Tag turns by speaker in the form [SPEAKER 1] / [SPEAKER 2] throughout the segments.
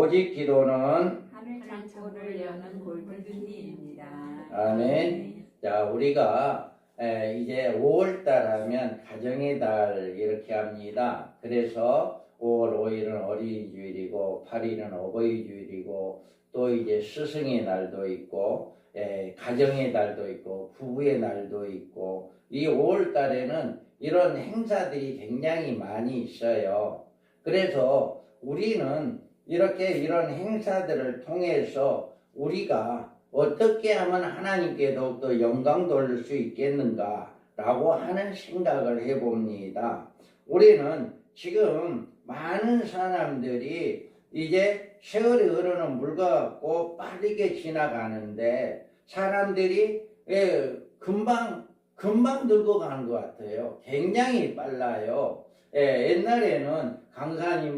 [SPEAKER 1] 오직 기도는
[SPEAKER 2] 하늘 창고를 여는 골든키입니다.
[SPEAKER 1] 아멘. 자, 우리가 이제 5월달 하면 가정의 달 이렇게 합니다. 그래서 5월 5일은 어린이주일이고 8일은 어버이주일이고 또 이제 스승의 날도 있고 가정의 달도 있고 부부의 날도 있고 이 5월달에는 이런 행사들이 굉장히 많이 있어요. 그래서 우리는 이렇게 이런 행사들을 통해서 우리가 어떻게 하면 하나님께 더욱더 영광 돌릴 수 있겠는가 라고 하는 생각을 해봅니다. 우리는 지금 많은 사람들이 이제 세월이 흐르는 물과 같고 빠르게 지나가는데 사람들이 금방 늙어가는 것 같아요. 굉장히 빨라요. 옛날에는 강산이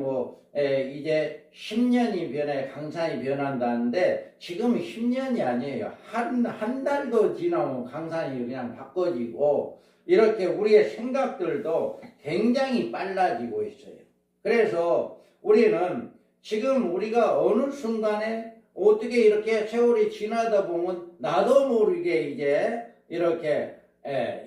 [SPEAKER 1] 이제 10년이 강산이 변한다는데 지금 10년이 아니에요. 한 달도 지나면 강산이 그냥 바꿔지고 이렇게 우리의 생각들도 굉장히 빨라지고 있어요. 그래서 우리는 지금 우리가 어느 순간에 어떻게 이렇게 세월이 지나다 보면 나도 모르게 이제 이렇게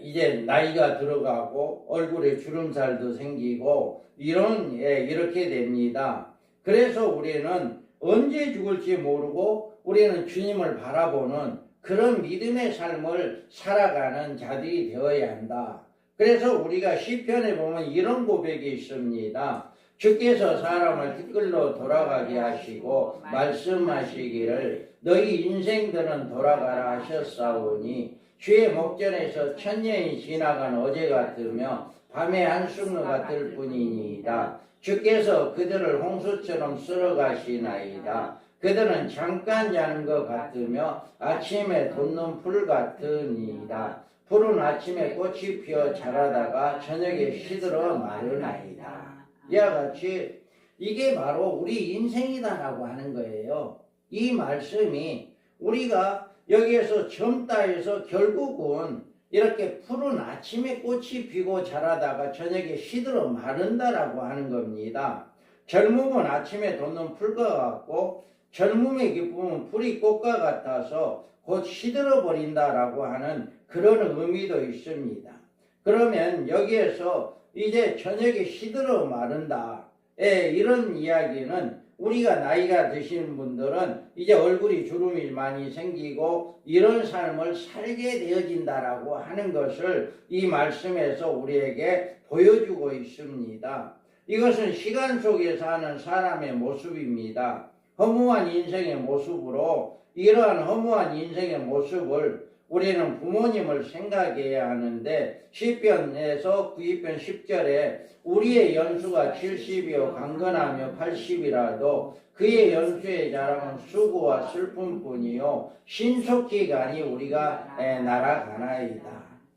[SPEAKER 1] 이제 나이가 들어가고 얼굴에 주름살도 생기고 이렇게 됩니다. 그래서 우리는 언제 죽을지 모르고 우리는 주님을 바라보는 그런 믿음의 삶을 살아가는 자들이 되어야 한다. 그래서 우리가 시편에 보면 이런 고백이 있습니다. 주께서 사람을 티끌로 돌아가게 하시고 말씀하시기를 너희 인생들은 돌아가라 하셨사오니 주의 목전에서 천년이 지나간 어제 같으며 밤의 한숨 같을 뿐이니이다. 주께서 그들을 홍수처럼 쓸어가시나이다. 그들은 잠깐 자는 것 같으며 아침에 돋는 풀 같으니이다. 풀은 아침에 꽃이 피어 자라다가 저녁에 시들어 마르나이다. 이와 같이 이게 바로 우리 인생이다라고 하는 거예요. 이 말씀이 우리가 여기에서 젊다 해서 결국은 이렇게 푸른 아침에 꽃이 피고 자라다가 저녁에 시들어 마른다라고 하는 겁니다. 젊음은 아침에 돋는 풀과 같고 젊음의 기쁨은 풀이 꽃과 같아서 곧 시들어 버린다라고 하는 그런 의미도 있습니다. 그러면 여기에서 이제 저녁에 시들어 마른다. 이런 이야기는 우리가 나이가 드신 분들은 이제 얼굴이 주름이 많이 생기고 이런 삶을 살게 되어진다라고 하는 것을 이 말씀에서 우리에게 보여주고 있습니다. 이것은 시간 속에 사는 사람의 모습입니다. 허무한 인생의 모습으로 이러한 허무한 인생의 모습을 우리는 부모님을 생각해야 하는데 시편에서 92편 10절에 우리의 연수가 70이요 강건하며 80이라도 그의 연수의 자랑은 수고와 슬픔뿐이요 신속히 가니 우리가 날아가나이다.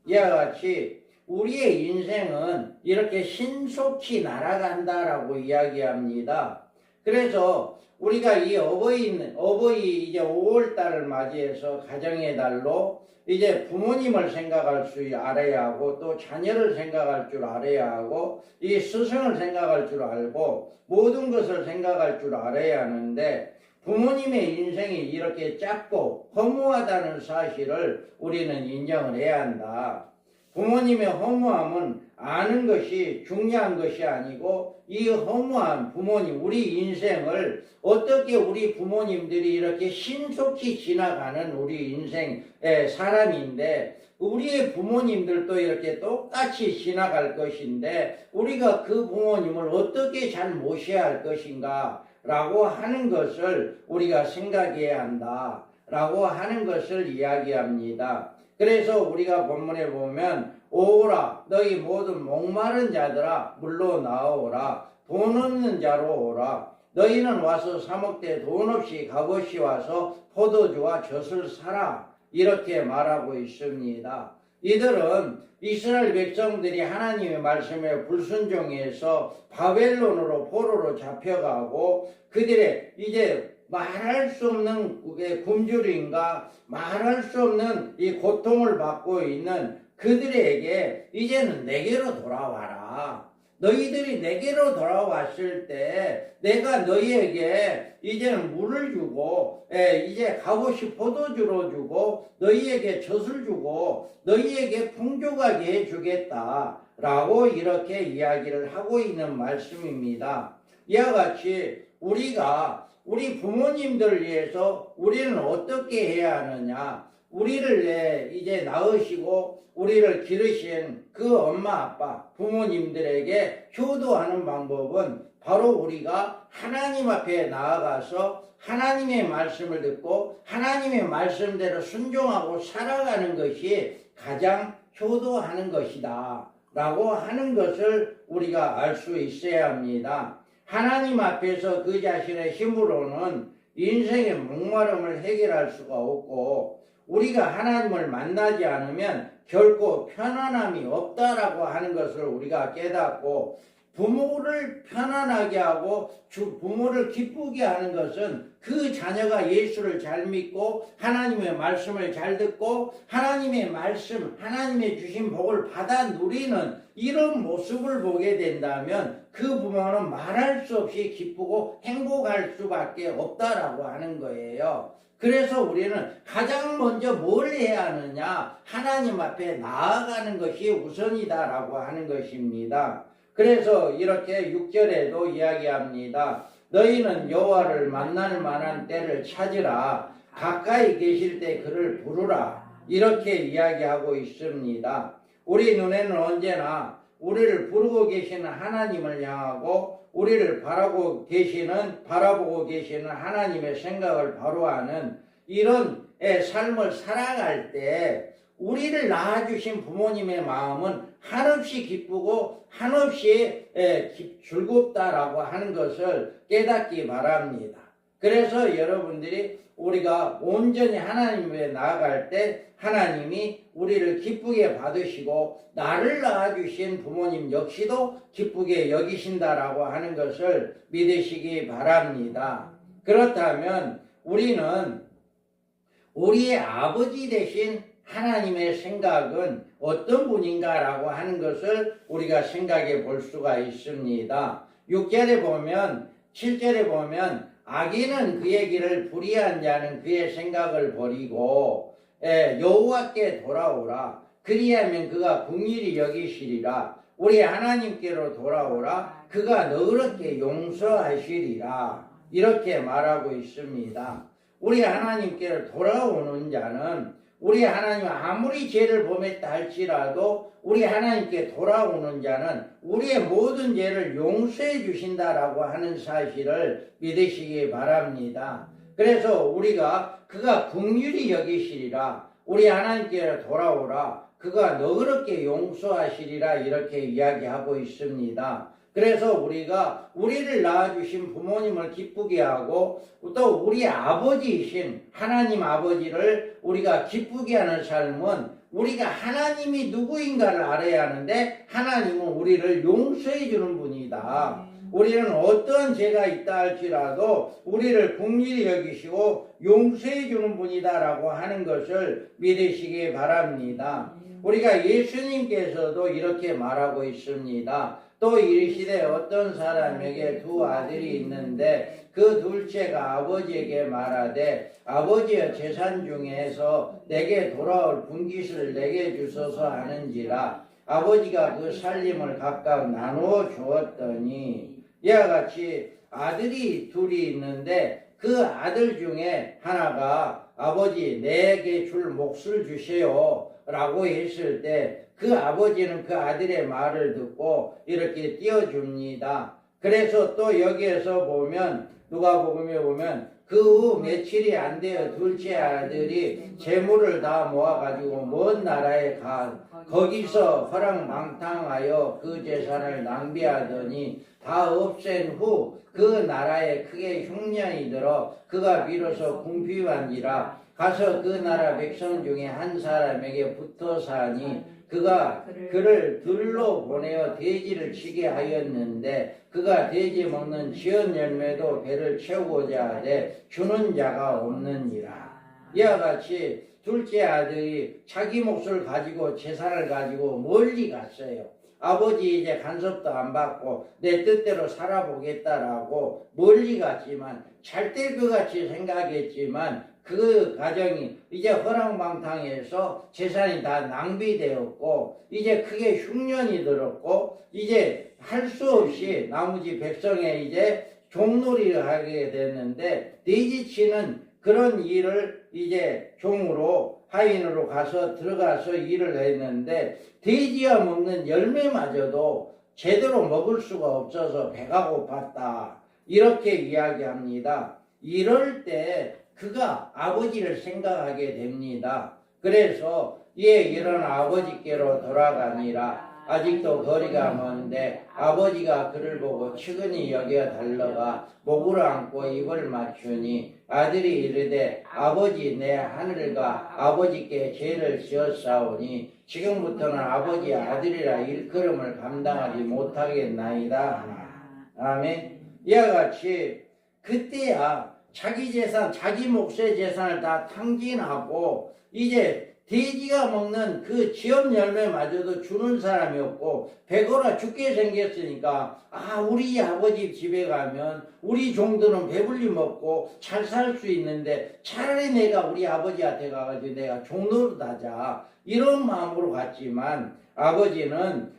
[SPEAKER 1] 이와 같이 우리의 인생은 이렇게 신속히 날아간다라고 이야기합니다. 그래서 우리가 이 어버이 이제 5월달을 맞이해서 가정의 달로 이제 부모님을 생각할 줄 알아야 하고 또 자녀를 생각할 줄 알아야 하고 이 스승을 생각할 줄 알고 모든 것을 생각할 줄 알아야 하는데 부모님의 인생이 이렇게 짧고 허무하다는 사실을 우리는 인정을 해야 한다. 부모님의 허무함은 아는 것이 중요한 것이 아니고 이 허무한 부모님, 우리 인생을 어떻게 우리 부모님들이 이렇게 신속히 지나가는 우리 인생의 사람인데 우리의 부모님들도 이렇게 똑같이 지나갈 것인데 우리가 그 부모님을 어떻게 잘 모셔야 할 것인가 라고 하는 것을 우리가 생각해야 한다 라고 하는 것을 이야기합니다. 그래서 우리가 본문에 보면 오라 너희 모든 목마른 자들아 물로 나오라 돈 없는 자로 오라 너희는 와서 사 먹되 돈 없이 값없이 와서 포도주와 젖을 사라 이렇게 말하고 있습니다. 이들은 이스라엘 백성들이 하나님의 말씀에 불순종해서 바벨론으로 포로로 잡혀가고 그들의 이제 말할 수 없는 굶주림과 말할 수 없는 이 고통을 받고 있는 그들에게 이제는 내게로 돌아와라. 너희들이 내게로 돌아왔을 때 내가 너희에게 이제는 물을 주고 이제 값없이 포도주로 주고 너희에게 젖을 주고 너희에게 풍족하게 해주겠다라고 이렇게 이야기를 하고 있는 말씀입니다. 이와 같이 우리가 우리 부모님들 위해서 우리는 어떻게 해야 하느냐, 우리를 이제 낳으시고 우리를 기르신 그 엄마 아빠 부모님들에게 효도하는 방법은 바로 우리가 하나님 앞에 나아가서 하나님의 말씀을 듣고 하나님의 말씀대로 순종하고 살아가는 것이 가장 효도하는 것이다 라고 하는 것을 우리가 알 수 있어야 합니다. 하나님 앞에서 그 자신의 힘으로는 인생의 목마름을 해결할 수가 없고 우리가 하나님을 만나지 않으면 결코 편안함이 없다라고 하는 것을 우리가 깨닫고, 부모를 편안하게 하고 부모를 기쁘게 하는 것은 그 자녀가 예수를 잘 믿고 하나님의 말씀을 잘 듣고 하나님의 말씀, 하나님의 주신 복을 받아 누리는 이런 모습을 보게 된다면 그 부모는 말할 수 없이 기쁘고 행복할 수밖에 없다라고 하는 거예요. 그래서 우리는 가장 먼저 뭘 해야 하느냐, 하나님 앞에 나아가는 것이 우선이다라고 하는 것입니다. 그래서 이렇게 6절에도 이야기합니다. 너희는 여호와를 만날 만한 때를 찾으라. 가까이 계실 때 그를 부르라. 이렇게 이야기하고 있습니다. 우리 눈에는 언제나 우리를 부르고 계시는 하나님을 향하고 우리를 바라보고 계시는 하나님의 생각을 바로하는 이런 삶을 살아갈 때 우리를 낳아주신 부모님의 마음은 한없이 기쁘고 한없이 즐겁다라고 하는 것을 깨닫기 바랍니다. 그래서 여러분들이 우리가 온전히 하나님 앞에 나아갈 때 하나님이 우리를 기쁘게 받으시고 나를 낳아주신 부모님 역시도 기쁘게 여기신다라고 하는 것을 믿으시기 바랍니다. 그렇다면 우리는 우리의 아버지 되신 하나님의 생각은 어떤 분인가라고 하는 것을 우리가 생각해 볼 수가 있습니다. 6절에 보면 7절에 보면 악인은 그의 길을 불의한 자는 그의 생각을 버리고 여호와께 돌아오라. 그리하면 그가 긍휼히 여기시리라. 우리 하나님께로 돌아오라. 그가 너그럽게 용서하시리라. 이렇게 말하고 있습니다. 우리 하나님께로 돌아오는 자는 우리 하나님 아무리 죄를 범했다 할지라도 우리 하나님께 돌아오는 자는 우리의 모든 죄를 용서해 주신다라고 하는 사실을 믿으시기 바랍니다. 그래서 우리가 그가 긍휼히 여기시리라. 우리 하나님께 돌아오라. 그가 너그럽게 용서하시리라. 이렇게 이야기하고 있습니다. 그래서 우리가 우리를 낳아주신 부모님을 기쁘게 하고 또 우리 아버지이신 하나님 아버지를 우리가 기쁘게 하는 삶은 우리가 하나님이 누구인가를 알아야 하는데 하나님은 우리를 용서해 주는 분이다. 우리는 어떠한 죄가 있다 할지라도 우리를 긍휼히 여기시고 용서해 주는 분이다라고 하는 것을 믿으시기 바랍니다. 우리가 예수님께서도 이렇게 말하고 있습니다. 또 이르시되 어떤 사람에게 두 아들이 있는데 그 둘째가 아버지에게 말하되 아버지여 재산 중에서 내게 돌아올 분깃을 내게 주소서 하는지라. 아버지가 그 살림을 각각 나누어 주었더니, 이와 같이 아들이 둘이 있는데 그 아들 중에 하나가 아버지 내게 줄 몫을 주세요 라고 했을 때 그 아버지는 그 아들의 말을 듣고 이렇게 띄워줍니다. 그래서 또 여기에서 보면 누가복음에 보면 그 후 며칠이 안 되어 둘째 아들이 재물을 다 모아가지고 먼 나라에 가 거기서 허랑망탕하여 그 재산을 낭비하더니 다 없앤 후 그 나라에 크게 흉년이 들어 그가 비로소 궁핍한지라. 가서 그 나라 백성 중에 한 사람에게 붙어 사니 그가 그를 들로 보내어 돼지를 치게 하였는데 그가 돼지 먹는 지은 열매도 배를 채우고자 하되 주는 자가 없느니라. 이와 같이 둘째 아들이 자기 몫을 가지고 재산을 가지고 멀리 갔어요. 아버지 이제 간섭도 안 받고 내 뜻대로 살아보겠다라고 멀리 갔지만 잘 될 것 같이 생각했지만 그 가정이 이제 허랑방탕해서 재산이 다 낭비되었고 이제 크게 흉년이 들었고 이제 할 수 없이 나머지 백성에 이제 종놀이를 하게 됐는데 돼지치는 그런 일을 이제 종으로 하인으로 가서 들어가서 일을 했는데 돼지가 먹는 열매마저도 제대로 먹을 수가 없어서 배가 고팠다 이렇게 이야기합니다. 이럴 때 그가 아버지를 생각하게 됩니다. 그래서 이런 아버지께로 돌아가니라. 아직도 거리가 먼데 아버지가 그를 보고 측은히 여겨 달려가 목을 안고 입을 맞추니 아들이 이르되 아버지 내 하늘과 아버지께 죄를 지었사오니 지금부터는 아버지 아들이라 일컬음을 감당하지 못하겠나이다 하나. 아멘. 이와 같이 그때야 자기 재산, 자기 몫의 재산을 다 탕진하고 이제 돼지가 먹는 그 지업 열매마저도 주는 사람이 없고 배고라 죽게 생겼으니까 우리 아버지 집에 가면 우리 종들은 배불리 먹고 잘 살 수 있는데 차라리 내가 우리 아버지한테 가가지고 내가 종노릇하자 이런 마음으로 갔지만 아버지는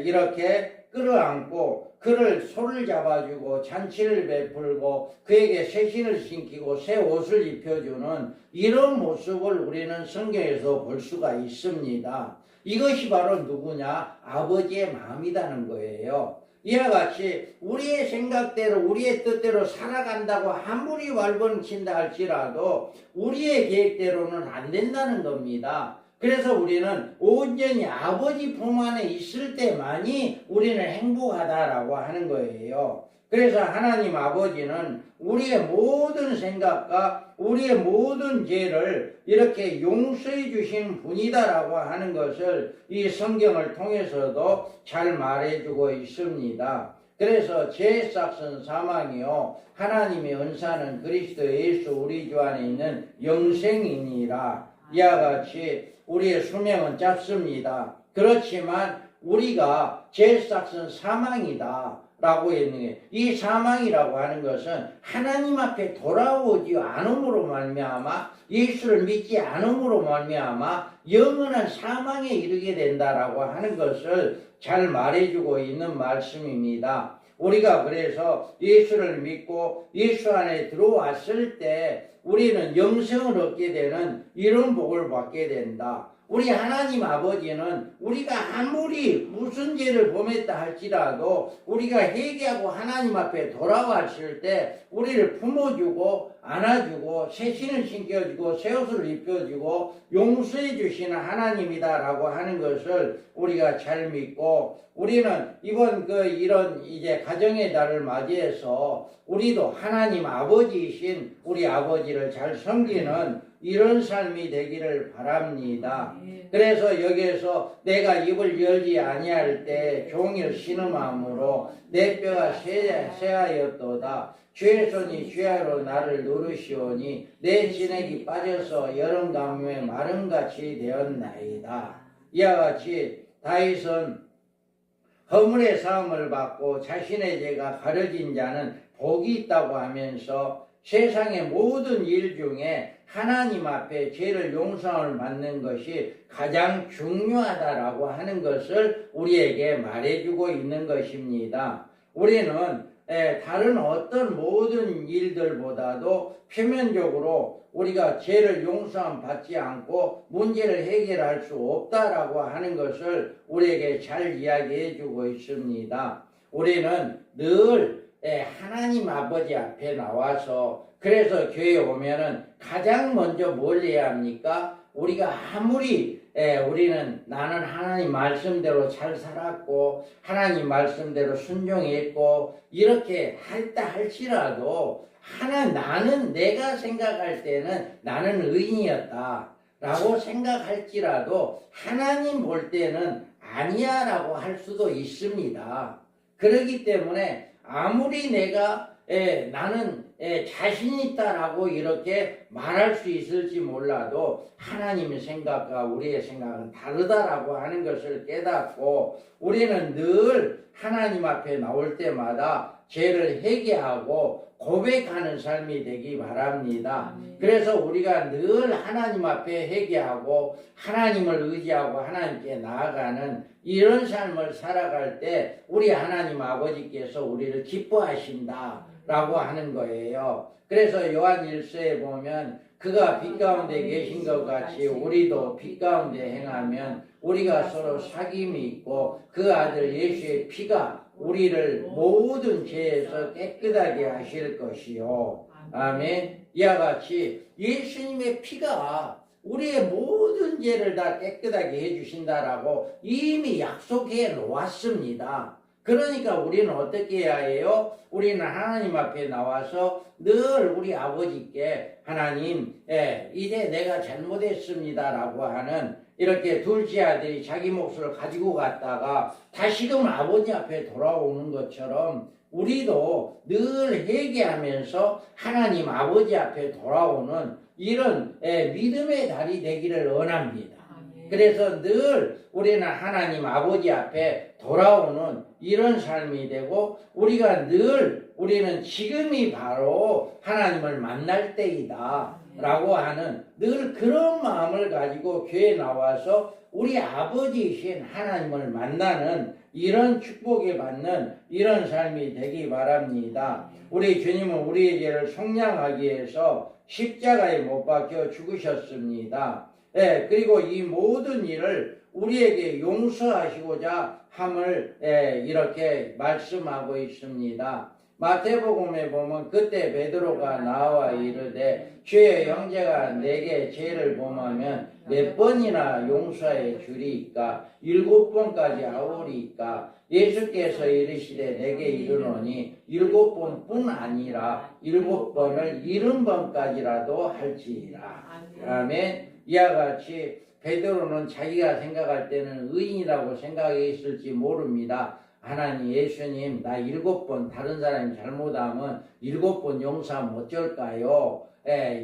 [SPEAKER 1] 이렇게 끌어안고 그를 소를 잡아주고 잔치를 베풀고 그에게 새 신을 신기고 새 옷을 입혀주는 이런 모습을 우리는 성경에서 볼 수가 있습니다. 이것이 바로 누구냐? 아버지의 마음이라는 거예요. 이와 같이 우리의 생각대로 우리의 뜻대로 살아간다고 아무리 왈번친다 할지라도 우리의 계획대로는 안 된다는 겁니다. 그래서 우리는 온전히 아버지 품 안에 있을 때만이 우리는 행복하다라고 하는 거예요. 그래서 하나님 아버지는 우리의 모든 생각과 우리의 모든 죄를 이렇게 용서해 주신 분이다라고 하는 것을 이 성경을 통해서도 잘 말해주고 있습니다. 그래서 죄의 싹은 사망이요 하나님의 은사는 그리스도 예수 우리 주 안에 있는 영생이니라. 이와 같이 우리의 수명은 짧습니다. 그렇지만 우리가 죄의 싹은 사망이다 라고 했는 게, 이 사망이라고 하는 것은 하나님 앞에 돌아오지 않음으로 말미암아 예수를 믿지 않음으로 말미암아 영원한 사망에 이르게 된다라고 하는 것을 잘 말해주고 있는 말씀입니다. 우리가 그래서 예수를 믿고 예수 안에 들어왔을 때 우리는 영생을 얻게 되는 이런 복을 받게 된다. 우리 하나님 아버지는 우리가 아무리 무슨 죄를 범했다 할지라도 우리가 회개하고 하나님 앞에 돌아왔을 때 우리를 품어주고 안아주고 새 신을 신겨주고 새 옷을 입혀주고 용서해 주시는 하나님이다라고 하는 것을 우리가 잘 믿고 우리는 이번 이런 이제 가정의 달을 맞이해서 우리도 하나님 아버지이신 우리 아버지를 잘 섬기는 이런 삶이 되기를 바랍니다. 그래서 여기에서 내가 입을 열지 아니할 때 종일 신음함으로 내 뼈가 쇠하였도다. 주의 손이 주야로 나를 누르시오니 내 진액이 빠져서 여름 가뭄에 마름같이 되었나이다. 이와 같이 다윗은 허물의 사함을 받고 자신의 죄가 가려진 자는 복이 있다고 하면서 세상의 모든 일 중에 하나님 앞에 죄를 용서를 받는 것이 가장 중요하다라고 하는 것을 우리에게 말해주고 있는 것입니다. 우리는 다른 어떤 모든 일들보다도 표면적으로 우리가 죄를 용서함 받지 않고 문제를 해결할 수 없다라고 하는 것을 우리에게 잘 이야기해 주고 있습니다. 우리는 늘 하나님 아버지 앞에 나와서 그래서 교회에 오면은 가장 먼저 뭘 해야 합니까? 우리가 아무리 우리는 나는 하나님 말씀대로 잘 살았고 하나님 말씀대로 순종했고 이렇게 했다 할지라도 나는 내가 생각할 때는 나는 의인이었다 라고 생각할지라도 하나님 볼 때는 아니야 라고 할 수도 있습니다. 그렇기 때문에 아무리 내가 나는 자신 있다라고 이렇게 말할 수 있을지 몰라도 하나님의 생각과 우리의 생각은 다르다라고 하는 것을 깨닫고 우리는 늘 하나님 앞에 나올 때마다 죄를 회개하고 고백하는 삶이 되기 바랍니다. 그래서 우리가 늘 하나님 앞에 회개하고 하나님을 의지하고 하나님께 나아가는 이런 삶을 살아갈 때 우리 하나님 아버지께서 우리를 기뻐하신다라고 하는 거예요. 그래서 요한 1서에 보면 그가 빛 가운데 계신 것 같이 우리도 빛 가운데 행하면 우리가 서로 사귐이 있고 그 아들 예수의 피가 우리를 모든 죄에서 깨끗하게 하실 것이요. 아멘. 이와 같이 예수님의 피가 우리의 모든 죄를 다 깨끗하게 해주신다라고 이미 약속해 놓았습니다. 그러니까 우리는 어떻게 해야 해요? 우리는 하나님 앞에 나와서 늘 우리 아버지께 하나님, 이제 내가 잘못했습니다라고 하는 이렇게 둘째 아들이 자기 몫을 가지고 갔다가 다시금 아버지 앞에 돌아오는 것처럼 우리도 늘 회개하면서 하나님 아버지 앞에 돌아오는 이런 믿음의 달이 되기를 원합니다. 그래서 늘 우리는 하나님 아버지 앞에 돌아오는 이런 삶이 되고 우리는 지금이 바로 하나님을 만날 때이다 라고 하는 늘 그런 마음을 가지고 교회에 나와서 우리 아버지이신 하나님을 만나는 이런 축복을 받는 이런 삶이 되기 바랍니다. 우리 주님은 우리의 죄를 속량하기 위해서 십자가에 못 박혀 죽으셨습니다. 그리고 이 모든 일을 우리에게 용서하시고자 함을 이렇게 말씀하고 있습니다. 마태복음에 보면 그때 베드로가 나와 이르되 주의 형제가 내게 죄를 범하면 몇 번이나 용서해 주리이까 7번까지 하오리이까 예수께서 이르시되 내게 이르노니 7번뿐 아니라 7번을 70번까지라도 할지니라. 아멘. 이와 같이 베드로는 자기가 생각할 때는 의인이라고 생각했을지 모릅니다. 하나님 예수님 나 7번 다른 사람이 잘못하면 7번 용서하면 어쩔까요?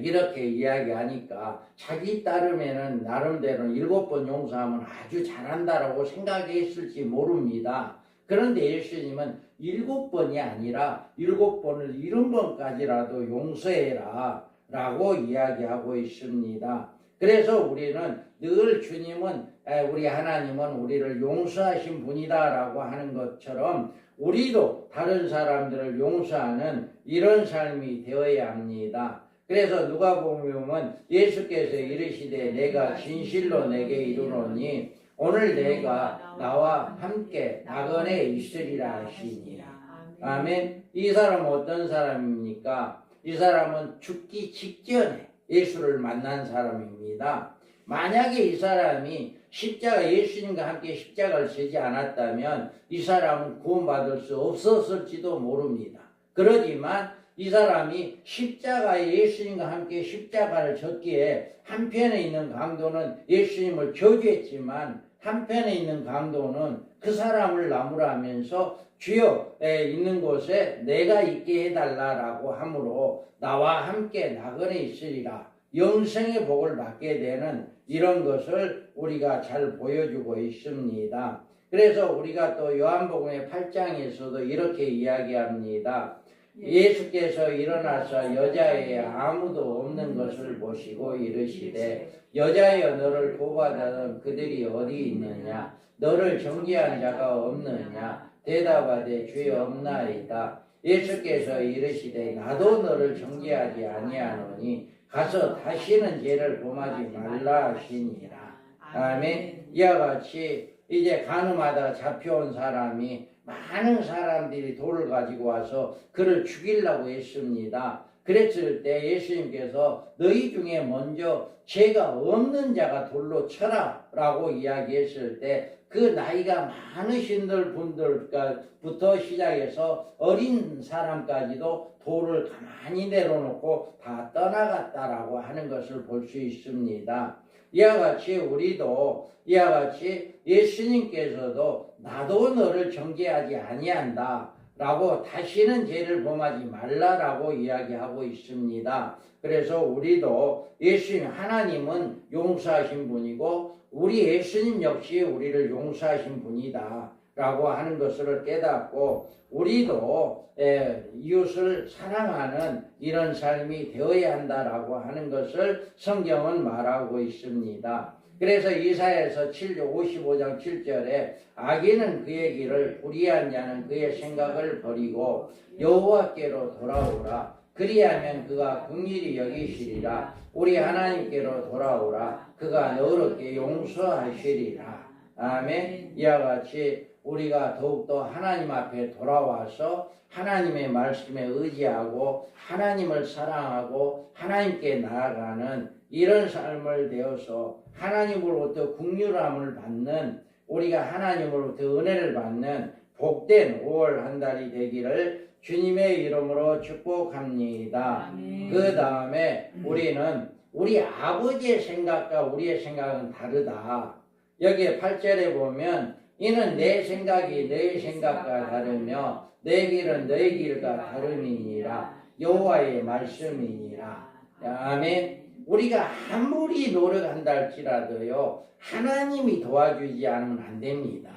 [SPEAKER 1] 이렇게 이야기하니까 자기 따름에는 나름대로는 7번 용서하면 아주 잘한다라고 생각했을지 모릅니다. 그런데 예수님은 7번이 아니라 7번을 70번까지라도 용서해라 라고 이야기하고 있습니다. 그래서 우리는 늘 주님은 우리 하나님은 우리를 용서하신 분이다라고 하는 것처럼 우리도 다른 사람들을 용서하는 이런 삶이 되어야 합니다. 그래서 누가복음은 예수께서 이르시되 내가 진실로 내게 이르노니 오늘 내가 나와 함께 낙원에 있으리라 하시니라. 아멘. 이 사람은 어떤 사람입니까? 이 사람은 죽기 직전에 예수를 만난 사람입니다. 만약에 이 사람이 예수님과 함께 십자가를 지지 않았다면 이 사람은 구원받을 수 없었을지도 모릅니다. 그러지만 이 사람이 예수님과 함께 십자가를 졌기에 한편에 있는 강도는 예수님을 저주했지만 한편에 있는 강도는 그 사람을 나무라면서 주여 있는 곳에 내가 있게 해달라라고 하므로 나와 함께 낙원에 있으리라 영생의 복을 받게 되는 이런 것을 우리가 잘 보여주고 있습니다. 그래서 우리가 또 요한복음의 8장에서도 이렇게 이야기합니다. 예수께서 일어나서 여자애에 아무도 없는 것을 보시고 이르시되 여자여 너를 구원하던 그들이 어디 있느냐 너를 정죄한 자가 없느냐 대답하되 주여 없나이다. 예수께서 이르시되 나도 너를 정죄하지 아니하노니 가서 다시는 죄를 범하지 말라 하시니라. 아멘. 이와 같이 이제 간음하다가 잡혀온 사람이 많은 사람들이 돌을 가지고 와서 그를 죽이려고 했습니다. 그랬을 때 예수님께서 너희 중에 먼저 죄가 없는 자가 돌로 쳐라 라고 이야기했을 때 그 나이가 많으신 분들부터 시작해서 어린 사람까지도 돌을 가만히 내려놓고 다 떠나갔다라고 하는 것을 볼 수 있습니다. 이와 같이 우리도 이와 같이 예수님께서도 나도 너를 정죄하지 아니한다 라고 다시는 죄를 범하지 말라라고 이야기하고 있습니다. 그래서 우리도 예수님 하나님은 용서하신 분이고 우리 예수님 역시 우리를 용서하신 분이다 라고 하는 것을 깨닫고 우리도 이웃을 사랑하는 이런 삶이 되어야 한다라고 하는 것을 성경은 말하고 있습니다. 그래서 이사야서 55장 7절에 악인은 그의 길을 불의한 자는 그의 생각을 버리고 여호와께로 돌아오라. 그리하면 그가 긍휼히 여기시리라. 우리 하나님께로 돌아오라. 그가 너그럽게 용서하시리라. 아멘. 이와 같이 우리가 더욱더 하나님 앞에 돌아와서 하나님의 말씀에 의지하고 하나님을 사랑하고 하나님께 나아가는 이런 삶을 되어서 하나님으로부터 긍휼함을 받는 우리가 하나님으로부터 은혜를 받는 복된 5월 한 달이 되기를 주님의 이름으로 축복합니다. 그 다음에 우리는 우리 아버지의 생각과 우리의 생각은 다르다. 여기에 8절에 보면 이는 내 생각이 너의 생각과 다르며 내 길은 너의 길과 다름이니라. 여호와의 말씀이니라. 아멘. 우리가 아무리 노력한다 할지라도요 하나님이 도와주지 않으면 안 됩니다.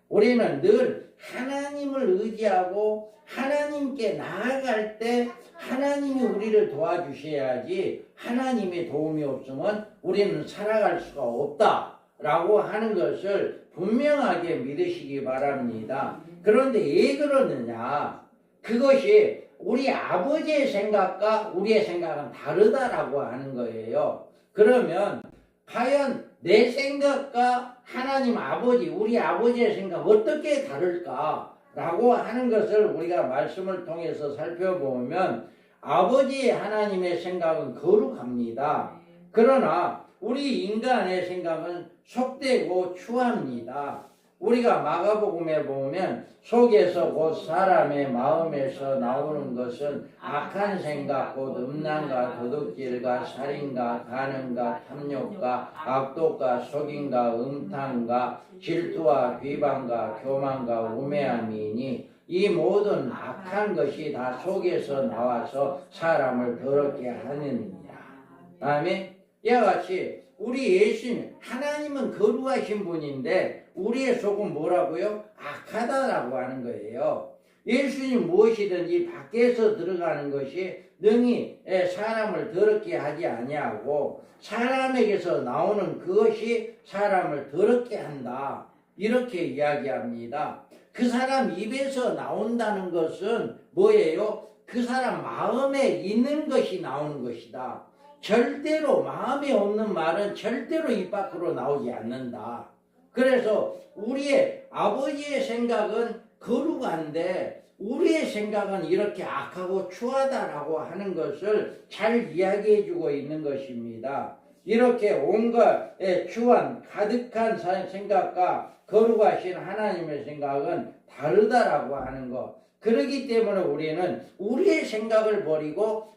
[SPEAKER 1] 우리는 늘 하나님을 의지하고 하나님께 나아갈 때 하나님이 우리를 도와주셔야지 하나님의 도움이 없으면 우리는 살아갈 수가 없다라고 하는 것을 분명하게 믿으시기 바랍니다. 그런데 왜 그러느냐? 그것이 우리 아버지의 생각과 우리의 생각은 다르다라고 하는 거예요. 그러면 과연 내 생각과 하나님 아버지, 우리 아버지의 생각 어떻게 다를까라고 하는 것을 우리가 말씀을 통해서 살펴보면 아버지 하나님의 생각은 거룩합니다. 그러나 우리 인간의 생각은 속되고 추합니다. 우리가 마가복음에 보면 속에서 곧 사람의 마음에서 나오는 것은 악한 생각 곧 음란과 도둑질과 살인과 간음과 탐욕과 악독과 속임과 음탕과 질투와 비방과 교만과 우매함이니 이 모든 악한 것이 다 속에서 나와서 사람을 더럽게 하느니라. 아멘. 이와 같이 우리 예수님 하나님은 거룩하신 분인데 우리의 속은 뭐라고요? 악하다라고 하는 거예요. 예수님 무엇이든지 밖에서 들어가는 것이 능히 사람을 더럽게 하지 아니하고 사람에게서 나오는 그것이 사람을 더럽게 한다. 이렇게 이야기합니다. 그 사람 입에서 나온다는 것은 뭐예요? 그 사람 마음에 있는 것이 나오는 것이다. 절대로 마음에 없는 말은 절대로 입 밖으로 나오지 않는다. 그래서 우리의 아버지의 생각은 거룩한데 우리의 생각은 이렇게 악하고 추하다라고 하는 것을 잘 이야기해 주고 있는 것입니다. 이렇게 온갖 추한 가득한 생각과 거룩하신 하나님의 생각은 다르다라고 하는 것. 그렇기 때문에 우리는 우리의 생각을 버리고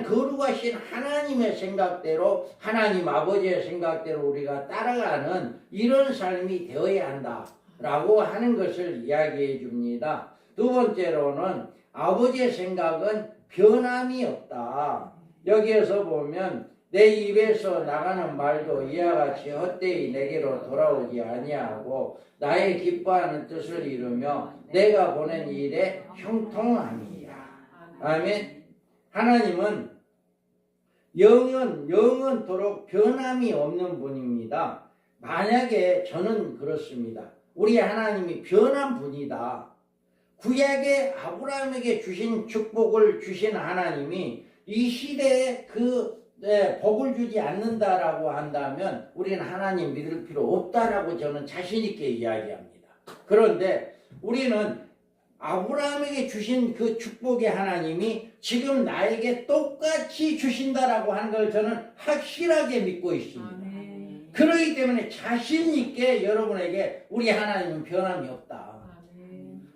[SPEAKER 1] 거룩하신 하나님의 생각대로 하나님 아버지의 생각대로 우리가 따라가는 이런 삶이 되어야 한다라고 하는 것을 이야기해 줍니다. 두 번째로는 아버지의 생각은 변함이 없다. 여기에서 보면 내 입에서 나가는 말도 이와 같이 헛되이 내게로 돌아오지 아니하고 나의 기뻐하는 뜻을 이루며 내가 보낸 일에 형통함이라. 아멘. 하나님은 영원토록 변함이 없는 분입니다. 만약에 저는 그렇습니다. 우리 하나님이 변한 분이다. 구약의 아브라함에게 주신 축복을 주신 하나님이 이 시대에 복을 주지 않는다라고 한다면 우리는 하나님 믿을 필요 없다라고 저는 자신 있게 이야기합니다. 그런데 우리는 아브라함에게 주신 그 축복의 하나님이 지금 나에게 똑같이 주신다라고 하는 걸 저는 확실하게 믿고 있습니다. 그렇기 때문에 자신 있게 여러분에게 우리 하나님은 변함이 없다.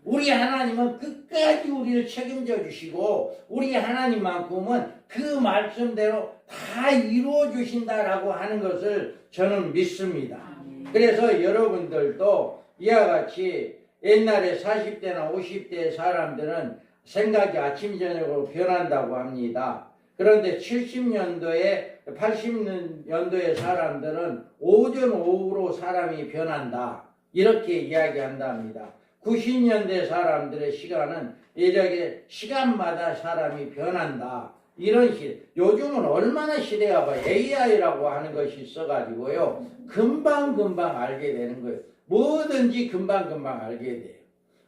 [SPEAKER 1] 우리 하나님은 끝까지 우리를 책임져 주시고 우리 하나님만큼은 그 말씀대로 다 이루어 주신다라고 하는 것을 저는 믿습니다. 그래서 여러분들도 이와 같이 옛날에 40대나 50대 사람들은 생각이 아침 저녁으로 변한다고 합니다. 그런데 70년도에 80년도의 사람들은 오전 오후로 사람이 변한다. 이렇게 이야기한답니다. 90년대 사람들의 시간은 이렇게 시간마다 사람이 변한다. 이런 시대. 요즘은 얼마나 시대가 AI라고 하는 것이 있어가지고요. 금방금방 알게 되는 거예요. 뭐든지 금방금방 알게 돼요.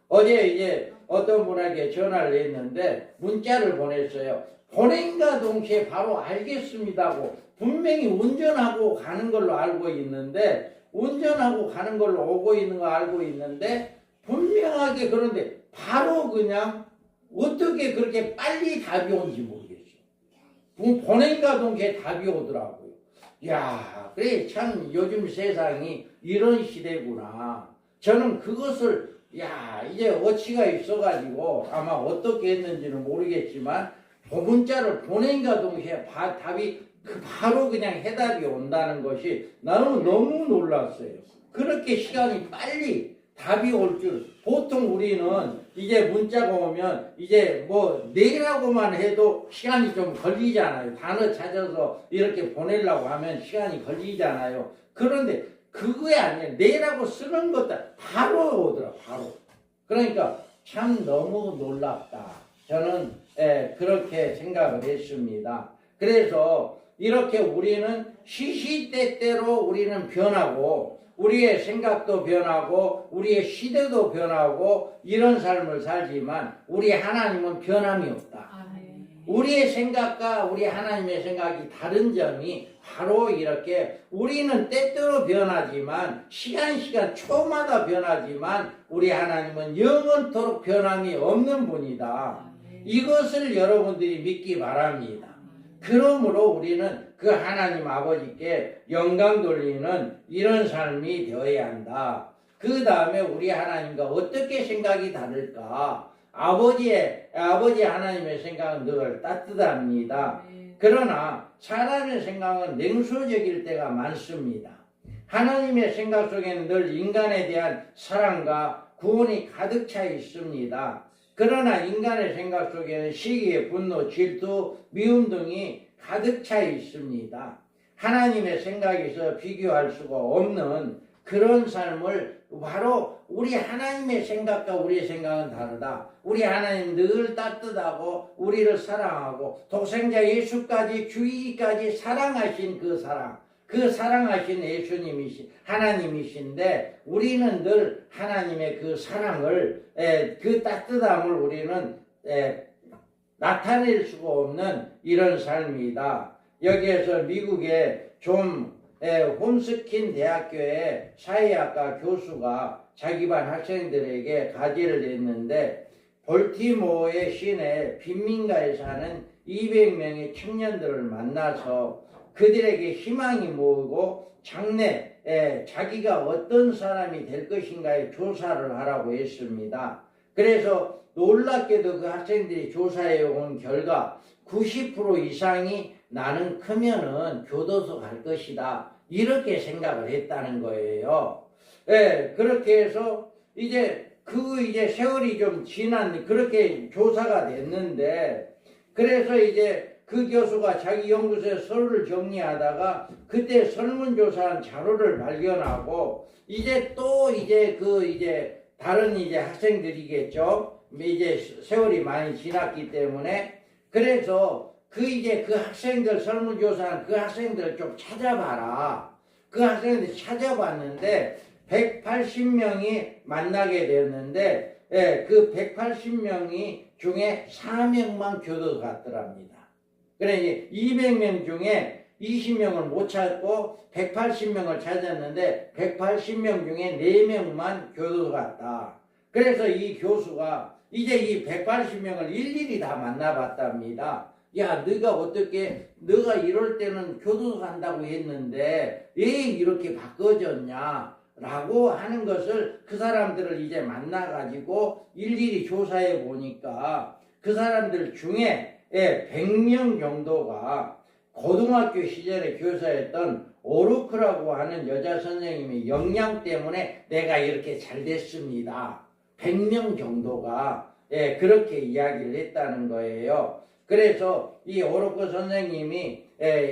[SPEAKER 1] 어제 이제 어떤 분에게 전화를 했는데 문자를 보냈어요. 보낸과 동시에 바로 알겠습니다고 분명히 운전하고 가는 걸로 알고 있는데 운전하고 가는 걸로 오고 있는 거 알고 있는데 분명하게 그런데 바로 그냥 어떻게 그렇게 빨리 답이 온지 모르겠어요. 보낸과 동시에 답이 오더라고요. 야, 그래 참 요즘 세상이 이런 시대구나. 저는 그것을 이제 어치가 있어가지고 아마 어떻게 했는지는 모르겠지만 문자를 보낸과 동시에 답이 바로 그냥 해답이 온다는 것이 나는 너무 놀랐어요. 그렇게 시간이 빨리 답이 올 줄. 보통 우리는 이제 문자가 오면 이제 뭐 내라고만 해도 시간이 좀 걸리잖아요. 단어 찾아서 이렇게 보내려고 하면 시간이 걸리잖아요. 그런데 그거에 아니라 내라고 쓰는 것도 바로 오더라. 바로. 그러니까 참 너무 놀랍다. 저는 그렇게 생각을 했습니다. 그래서 이렇게 우리는 시시때때로 우리는 변하고 우리의 생각도 변하고 우리의 시대도 변하고 이런 삶을 살지만 우리 하나님은 변함이 없다. 우리의 생각과 우리 하나님의 생각이 다른 점이 바로 이렇게 우리는 때때로 변하지만 시간 초마다 변하지만 우리 하나님은 영원토록 변함이 없는 분이다. 이것을 여러분들이 믿기 바랍니다. 그러므로 우리는 그 하나님 아버지께 영광 돌리는 이런 삶이 되어야 한다. 그 다음에 우리 하나님과 어떻게 생각이 다를까? 아버지 하나님의 생각은 늘 따뜻합니다. 그러나 사람의 생각은 냉소적일 때가 많습니다. 하나님의 생각 속에는 늘 인간에 대한 사랑과 구원이 가득 차 있습니다. 그러나 인간의 생각 속에는 시기, 분노, 질투, 미움 등이 가득 차 있습니다. 하나님의 생각에서 비교할 수가 없는 그런 삶을 바로 우리 하나님의 생각과 우리의 생각은 다르다. 우리 하나님 늘 따뜻하고 우리를 사랑하고 독생자 예수까지 주의까지 사랑하신 그 사랑, 그 사랑하신 예수님이신 하나님이신데 우리는 늘 하나님의 그 사랑을 그 따뜻함을 우리는 나타낼 수가 없는 이런 삶이다. 여기에서 미국의 좀 홈스킨 대학교의 사회학과 교수가 자기 반 학생들에게 과제를 냈는데 볼티모어의 시내 빈민가에 사는 200명의 청년들을 만나서 그들에게 희망이 뭐고 장래 자기가 어떤 사람이 될 것인가에 조사를 하라고 했습니다. 그래서 놀랍게도 그 학생들이 조사해 온 결과 90% 이상이 나는 크면은 교도소 갈 것이다. 이렇게 생각을 했다는 거예요. 그렇게 해서 이제 세월이 좀 지난 그렇게 조사가 됐는데 그래서 이제 그 교수가 자기 연구소에 서류를 정리하다가 그때 설문조사한 자료를 발견하고 다른 학생들이겠죠. 이제 세월이 많이 지났기 때문에 그래서 그 학생들 설문조사한 그 학생들을 좀 찾아봐라. 그 학생들 찾아봤는데 180명이 만나게 됐는데 그 180명이 중에 4명만 교도소 갔더랍니다. 그래 200명 중에 20명을 못 찾고 180명을 찾았는데 180명 중에 4명만 교도소 갔다. 그래서 이 교수가 이제 이 180명을 일일이 다 만나봤답니다. 야, 너가 이럴 때는 교도소 간다고 했는데 왜 이렇게 바꿔졌냐? 라고 하는 것을 그 사람들을 이제 만나가지고 일일이 조사해 보니까 그 사람들 중에 100명 정도가 고등학교 시절에 교사였던 오르크라고 하는 여자 선생님의 역량 때문에 내가 이렇게 잘 됐습니다. 100명 정도가 그렇게 이야기를 했다는 거예요. 그래서 이 오로크 선생님이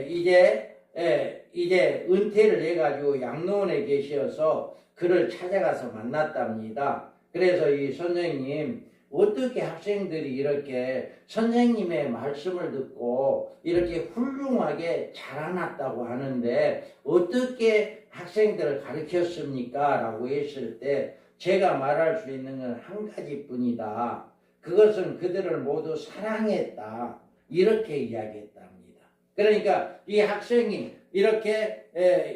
[SPEAKER 1] 이제 은퇴를 해가지고 양로원에 계셔서 그를 찾아가서 만났답니다. 그래서 이 선생님, 어떻게 학생들이 이렇게 선생님의 말씀을 듣고 이렇게 훌륭하게 자라났다고 하는데 어떻게 학생들을 가르쳤습니까? 라고 했을 때 제가 말할 수 있는 건 한 가지뿐이다. 그것은 그들을 모두 사랑했다. 이렇게 이야기했답니다. 그러니까 이 학생이 이렇게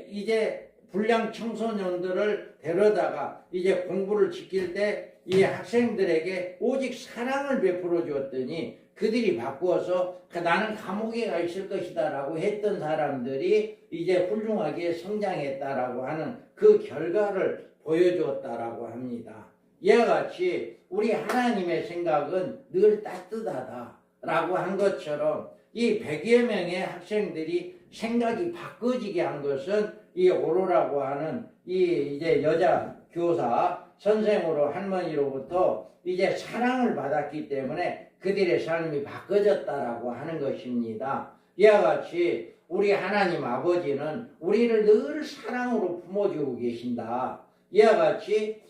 [SPEAKER 1] 이제 불량 청소년들을 데려다가 이제 공부를 시킬 때 이 학생들에게 오직 사랑을 베풀어 주었더니 그들이 바꾸어서 나는 감옥에 가 있을 것이다 라고 했던 사람들이 이제 훌륭하게 성장했다라고 하는 그 결과를 보여주었다라고 합니다. 이와 같이 우리 하나님의 생각은 늘 따뜻하다 라고 한 것처럼 이 100여 명의 학생들이 생각이 바꿔지게 한 것은 이 오로라고 하는 이 이제 여자 교사 선생으로 할머니로부터 이제 사랑을 받았기 때문에 그들의 삶이 바꿔졌다라고 하는 것입니다. 이와 같이 우리 하나님 아버지는 우리를 늘 사랑으로 품어주고 계신다. 이와 같이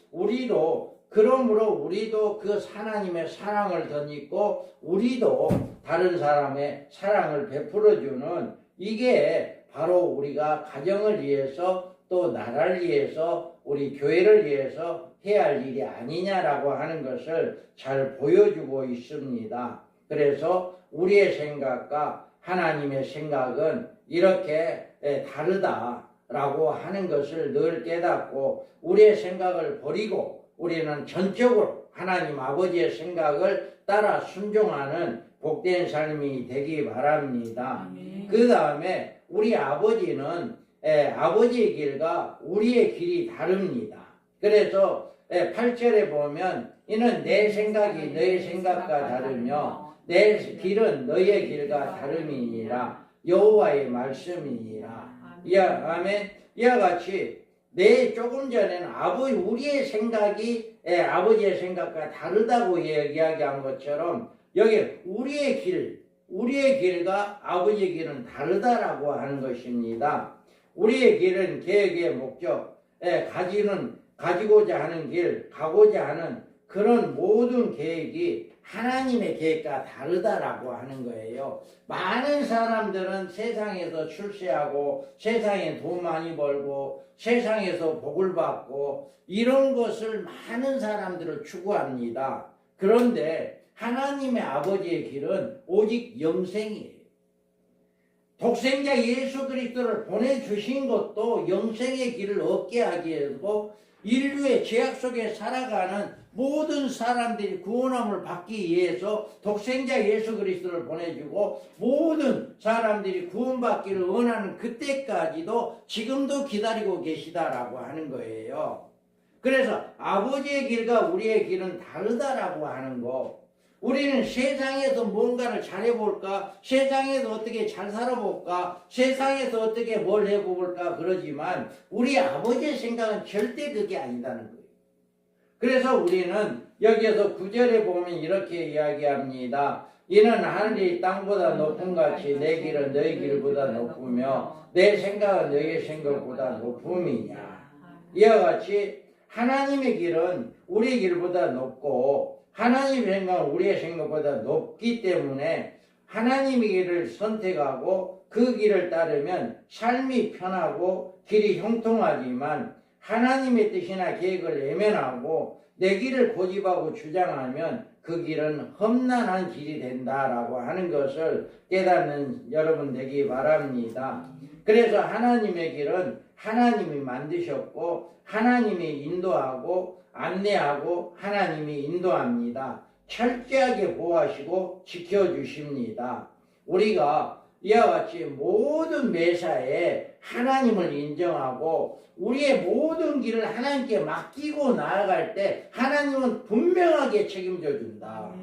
[SPEAKER 1] 그러므로 우리도 그 하나님의 사랑을 덧입고 우리도 다른 사람의 사랑을 베풀어주는 이게 바로 우리가 가정을 위해서 또 나라를 위해서 우리 교회를 위해서 해야 할 일이 아니냐라고 하는 것을 잘 보여주고 있습니다. 그래서 우리의 생각과 하나님의 생각은 이렇게 다르다라고 하는 것을 늘 깨닫고 우리의 생각을 버리고 우리는 전적으로 하나님 아버지의 생각을 따라 순종하는 복된 삶이 되기 바랍니다. 그 다음에 우리 아버지는 아버지의 길과 우리의 길이 다릅니다. 그래서 8절에 보면 이는 내 생각이 너의 생각과 다르며 내 길은 너의 길과 다름이니라 여호와의 말씀이니라. 아멘. 이와 같이 조금 전에는 우리의 생각이 아버지의 생각과 다르다고 이야기한 것처럼 여기 우리의 길과 아버지의 길은 다르다라고 하는 것입니다. 우리의 길은 계획의 목적, 가지고자 하는 길, 가고자 하는 그런 모든 계획이 하나님의 계획과 다르다라고 하는 거예요. 많은 사람들은 세상에서 출세하고 세상에 돈 많이 벌고 세상에서 복을 받고 이런 것을 많은 사람들을 추구합니다. 그런데 하나님의 아버지의 길은 오직 영생이에요. 독생자 예수 그리스도를 보내주신 것도 영생의 길을 얻게 하기 위해서 인류의 죄악 속에 살아가는 모든 사람들이 구원함을 받기 위해서 독생자 예수 그리스도를 보내주고 모든 사람들이 구원받기를 원하는 그때까지도 지금도 기다리고 계시다라고 하는 거예요. 그래서 아버지의 길과 우리의 길은 다르다라고 하는 거. 우리는 세상에서 뭔가를 잘해볼까? 세상에서 어떻게 잘 살아볼까? 세상에서 어떻게 뭘 해볼까? 그러지만 우리 아버지의 생각은 절대 그게 아니다는 거예요. 그래서 우리는 여기에서 9절에 보면 이렇게 이야기합니다. 이는 하늘이 땅보다 높은 같이 내 길은 너희 길보다 높으며 내 생각은 너희 생각보다 높음이냐. 이와 같이 하나님의 길은 우리 길보다 높고 하나님의 생각은 우리의 생각보다 높기 때문에 하나님의 길을 선택하고 그 길을 따르면 삶이 편하고 길이 형통하지만 하나님의 뜻이나 계획을 외면하고 내 길을 고집하고 주장하면 그 길은 험난한 길이 된다라고 하는 것을 깨닫는 여러분 되기 바랍니다. 그래서 하나님의 길은 하나님이 만드셨고 하나님이 인도하고 안내하고 하나님이 인도합니다. 철저하게 보호하시고 지켜주십니다. 우리가 이와 같이 모든 매사에 하나님을 인정하고 우리의 모든 길을 하나님께 맡기고 나아갈 때 하나님은 분명하게 책임져 준다.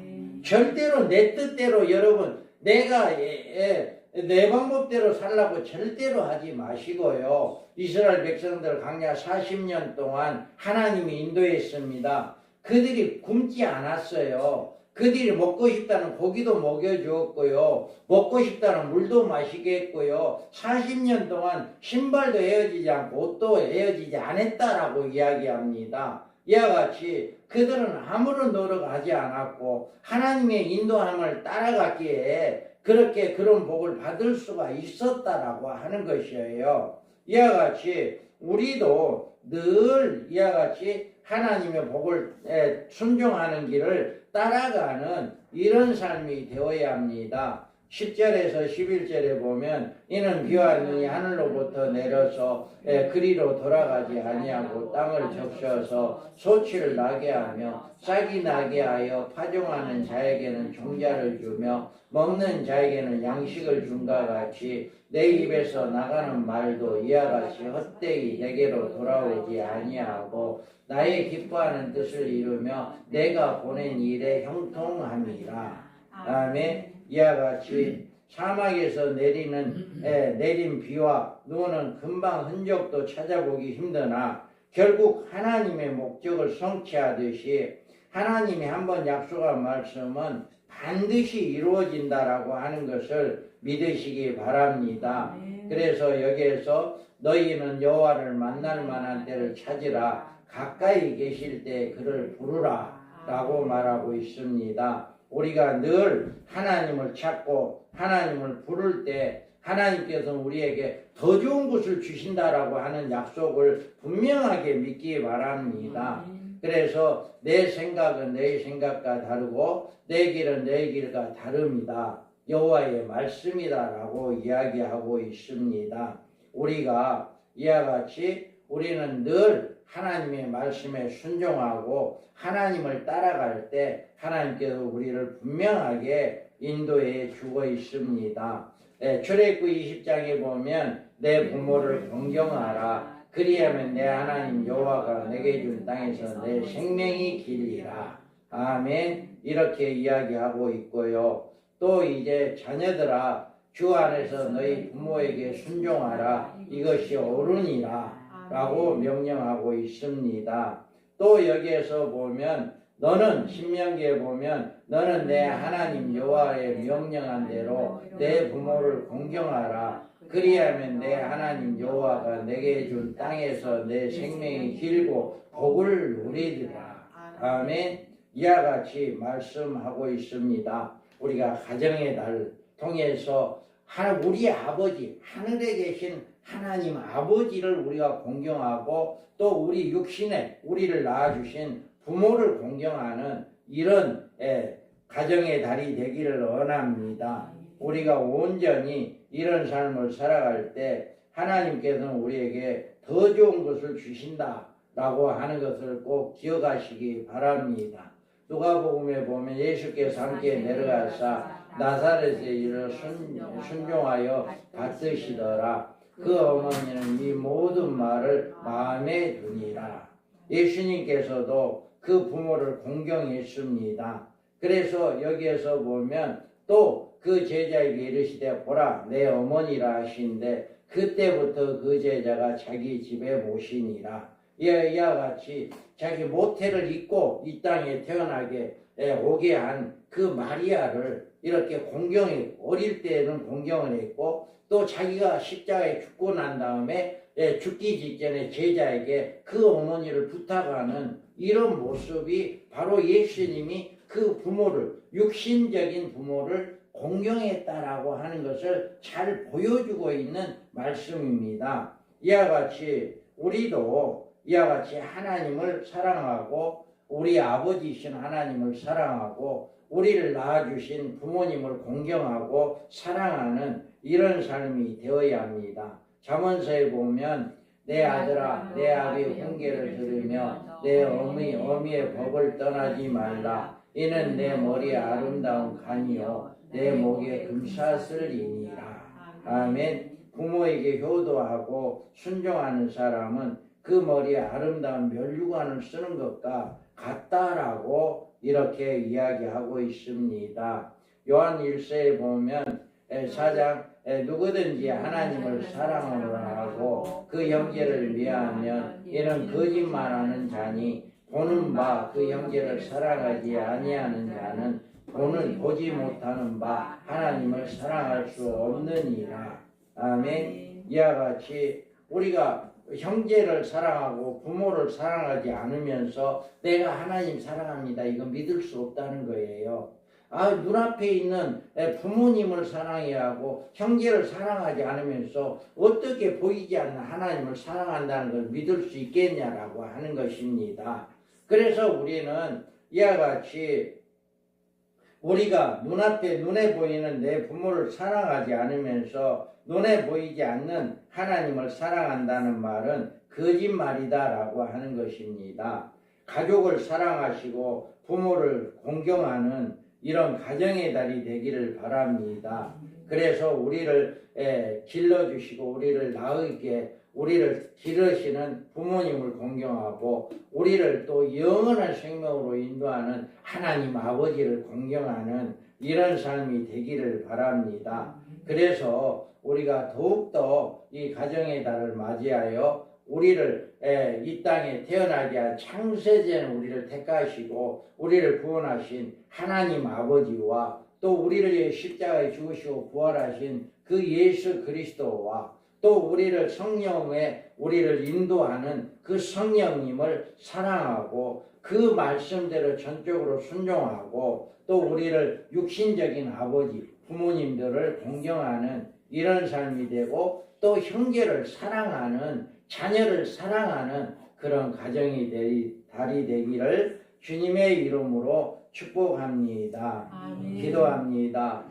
[SPEAKER 1] 절대로 내 뜻대로 여러분 내가 내 방법대로 살라고 절대로 하지 마시고요. 이스라엘 백성들 광야 40년 동안 하나님이 인도했습니다. 그들이 굶지 않았어요. 그들이 먹고 싶다는 고기도 먹여주었고요. 먹고 싶다는 물도 마시게 했고요. 40년 동안 신발도 헤어지지 않고 옷도 헤어지지 않았다라고 이야기합니다. 이와 같이 그들은 아무런 노력하지 않았고 하나님의 인도함을 따라갔기에 그렇게 그런 복을 받을 수가 있었다라고 하는 것이에요. 이와 같이 우리도 늘 이와 같이 하나님의 복을 순종하는 길을 따라가는 이런 삶이 되어야 합니다. 10절에서 11절에 보면 이는 비와 눈이 하늘로부터 내려서 그리로 돌아가지 아니하고 땅을 적셔서 소치를 나게 하며 싹이 나게 하여 파종하는 자에게는 종자를 주며 먹는 자에게는 양식을 준과 같이 내 입에서 나가는 말도 이와 같이 헛되이 내게로 돌아오지 아니하고 나의 기뻐하는 뜻을 이루며 내가 보낸 일에 형통함이라. 아멘. 이와 같이 사막에서 내린 비와 눈은 금방 흔적도 찾아보기 힘드나 결국 하나님의 목적을 성취하듯이 하나님이 한번 약속한 말씀은 반드시 이루어진다라고 하는 것을 믿으시기 바랍니다. 그래서 여기에서 너희는 여호와를 만날 만한 때를 찾으라 가까이 계실 때 그를 부르라 라고 말하고 있습니다. 우리가 늘 하나님을 찾고 하나님을 부를 때 하나님께서는 우리에게 더 좋은 것을 주신다라고 하는 약속을 분명하게 믿기 바랍니다. 그래서 내 생각은 내 생각과 다르고 내 길은 내 길과 다릅니다. 여호와의 말씀이다라고 이야기하고 있습니다. 우리가 이와 같이 우리는 늘 하나님의 말씀에 순종하고 하나님을 따라갈 때 하나님께서 우리를 분명하게 인도해 주고 있습니다. 출애굽 20장에 보면 내 부모를 공경하라 그리하면 내 하나님 여호와가 내게 준 땅에서 내 생명이 길리라. 아멘. 이렇게 이야기하고 있고요. 또 이제 자녀들아 주 안에서 너희 부모에게 순종하라 이것이 옳으니라 라고 명령하고 있습니다. 또 여기에서 보면 너는 신명기에 보면 너는 내 하나님 여호와의 명령한 대로 내 부모를 공경하라 그리하면 내 하나님 여호와가 내게 준 땅에서 내 생명이 길고 복을 누리리라. 아멘. 이와 같이 말씀하고 있습니다. 우리가 가정의 날 통해서 우리 아버지 하늘에 계신 하나님 아버지를 우리가 공경하고 또 우리 육신에 우리를 낳아주신 부모를 공경하는 이런 가정의 달이 되기를 원합니다. 우리가 온전히 이런 삶을 살아갈 때 하나님께서는 우리에게 더 좋은 것을 주신다라고 하는 것을 꼭 기억하시기 바랍니다. 누가복음에 보면 예수께서 함께 내려가사 나사렛에 이르러 순종하여 받으시더라. 그 어머니는 이 모든 말을 마음에 두니라. 예수님께서도 그 부모를 공경했습니다. 그래서 여기에서 보면 또 그 제자에게 이르시되 보라 내 어머니라 하신데 그때부터 그 제자가 자기 집에 모시니라. 이와 같이 자기 모태를 잊고 이 땅에 태어나게 오게 한 그 마리아를 이렇게 공경했고 어릴 때는 공경을 했고 또 자기가 십자가에 죽고 난 다음에 죽기 직전에 제자에게 그 어머니를 부탁하는 이런 모습이 바로 예수님이 그 부모를 육신적인 부모를 공경했다라고 하는 것을 잘 보여주고 있는 말씀입니다. 이와 같이 우리도 이와 같이 하나님을 사랑하고 우리 아버지이신 하나님을 사랑하고 우리를 낳아주신 부모님을 공경하고 사랑하는 이런 삶이 되어야 합니다. 잠언서에 보면 내 아들아 내 아비의 훈계를 들으며 내 어미의 법을 떠나지 말라. 이는 내 머리에 아름다운 간이요 내 목에 금사슬이니라. 아멘. 부모에게 효도하고 순종하는 사람은 그 머리에 아름다운 면류관을 쓰는 것과 같다라고 이렇게 이야기하고 있습니다. 요한 1서에 보면 4장 누구든지 하나님을 사랑하노라 하고 그 형제를 미워하면 이는 거짓말하는 자니 보는 바 그 형제를 사랑하지 아니하는 자는 보지 못하는 바 하나님을 사랑할 수 없느니라. 아멘. 이와 같이 우리가 형제를 사랑하고 부모를 사랑하지 않으면서 내가 하나님 사랑합니다, 이거 믿을 수 없다는 거예요. 눈앞에 있는 부모님을 사랑해야 하고 형제를 사랑하지 않으면서 어떻게 보이지 않는 하나님을 사랑한다는 걸 믿을 수 있겠냐라고 하는 것입니다. 그래서 우리는 이와 같이 우리가 눈에 보이는 내 부모를 사랑하지 않으면서 눈에 보이지 않는 하나님을 사랑한다는 말은 거짓말이다라고 하는 것입니다. 가족을 사랑하시고 부모를 공경하는 이런 가정의 달이 되기를 바랍니다. 그래서 우리를 길러주시고 우리를 나으게 우리를 기르시는 부모님을 공경하고 우리를 또 영원한 생명으로 인도하는 하나님 아버지를 공경하는 이런 삶이 되기를 바랍니다. 그래서 우리가 더욱더 이 가정의 달을 맞이하여 우리를 이 땅에 태어나게 한 창세전 우리를 택하시고 우리를 구원하신 하나님 아버지와 또 우리를 위해 십자가에 죽으시고 부활하신 그 예수 그리스도와 또 우리를 성령에 우리를 인도하는 그 성령님을 사랑하고 그 말씀대로 전적으로 순종하고 또 우리를 육신적인 아버지 부모님들을 공경하는 이런 삶이 되고 또 형제를 사랑하는 자녀를 사랑하는 그런 가정이 달이 되기를 주님의 이름으로 축복합니다.
[SPEAKER 2] 아멘.
[SPEAKER 1] 기도합니다.